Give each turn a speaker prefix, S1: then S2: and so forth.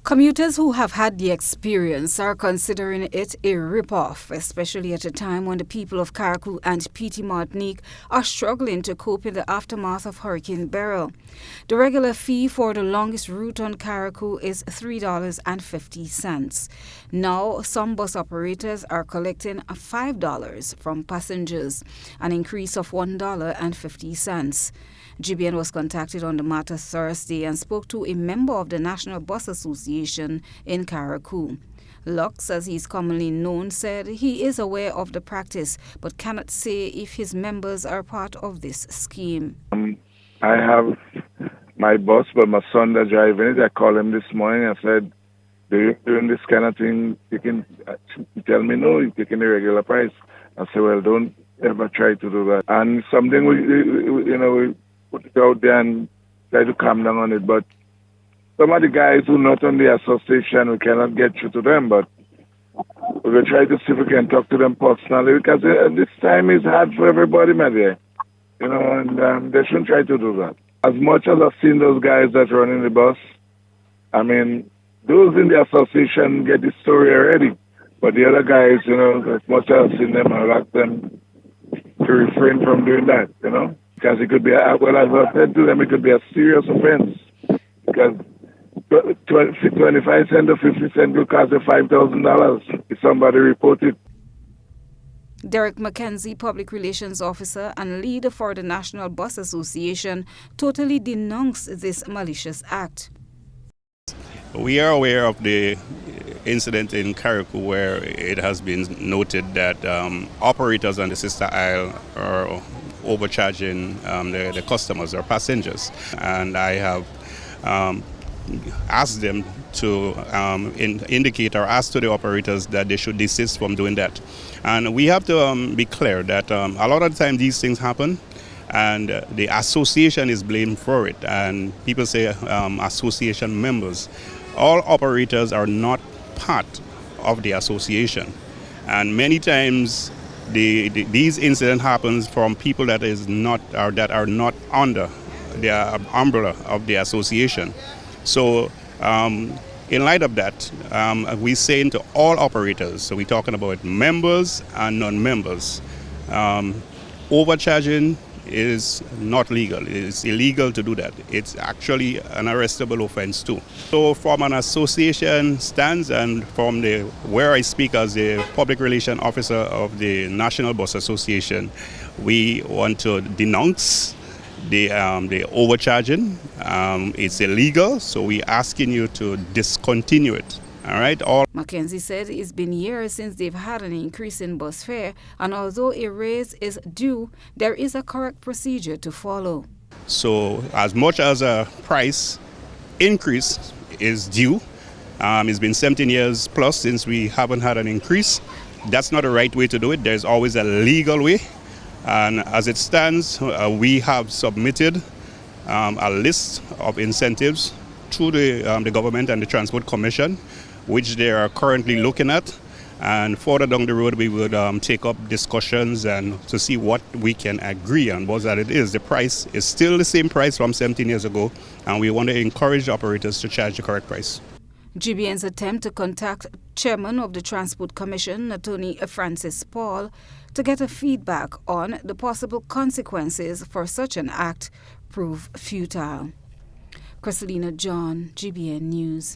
S1: Commuters who have had the experience are considering it a rip-off, especially at a time when the people of Carriacou and Petite Martinique are struggling to cope in the aftermath of Hurricane Beryl. The regular fee for the longest route on Carriacou is $3.50. Now, some bus operators are collecting $5 from passengers, an increase of $1.50. GBN was contacted on the matter Thursday and spoke to a member of the National Bus Association in Carriacou. Lux, as he is commonly known, said he is aware of the practice but cannot say if his members are part of this scheme.
S2: I have my bus, but my son that's driving it. I called him this morning. I said, "Do you doing this kind of thing? He tell me no, you're taking the regular price." I said, "Well, don't ever try to do that." And something we put it out there and try to calm down on it. But some of the guys who are not on the association, we cannot get through to them, but we're going to try to see if we can talk to them personally, because this time is hard for everybody, my dear. And they shouldn't try to do that. As much as I've seen those guys that run in the bus, I mean, those in the association get the story already. But the other guys, as much as I've seen them, I've asked them to refrain from doing that, because it could be, well, as I said to them, it could be a serious offense, because 25 cents or 50 cents will cost you $5,000 if somebody reports it.
S1: Derek McKenzie, Public Relations Officer and leader for the National Bus Association, totally denounced this malicious act.
S3: We are aware of the incident in Carriacou where it has been noted that operators on the sister aisle are overcharging the customers or passengers. And I have asked them to indicate or ask to the operators that they should desist from doing that. And we have to be clear that a lot of the time these things happen and the association is blamed for it. And people say association members. All operators are not part of the association. And many times these incidents happens from people that are not under the umbrella of the association. So in light of that, we're saying to all operators, so we're talking about members and non-members, overcharging is not legal. It's illegal to do that. It's actually an arrestable offense too. So from an association stance and from where I speak as the public relation officer of the National Bus Association, we want to denounce the overcharging. It's illegal, so we're asking you to discontinue it. All right.
S1: Mackenzie said it's been years since they've had an increase in bus fare, and although a raise is due, there is a correct procedure to follow.
S3: So as much as a price increase is due, it's been 17 years plus since we haven't had an increase. That's not the right way to do it. There's always a legal way. And as it stands, we have submitted a list of incentives to the government and the Transport Commission, which they are currently looking at. And further down the road, we would take up discussions and to see what we can agree on. But that it is, the price is still the same price from 17 years ago, and we want to encourage operators to charge the correct price.
S1: GBN's attempt to contact Chairman of the Transport Commission, Attorney Francis Paul, to get a feedback on the possible consequences for such an act proved futile. Christelina John, GBN News.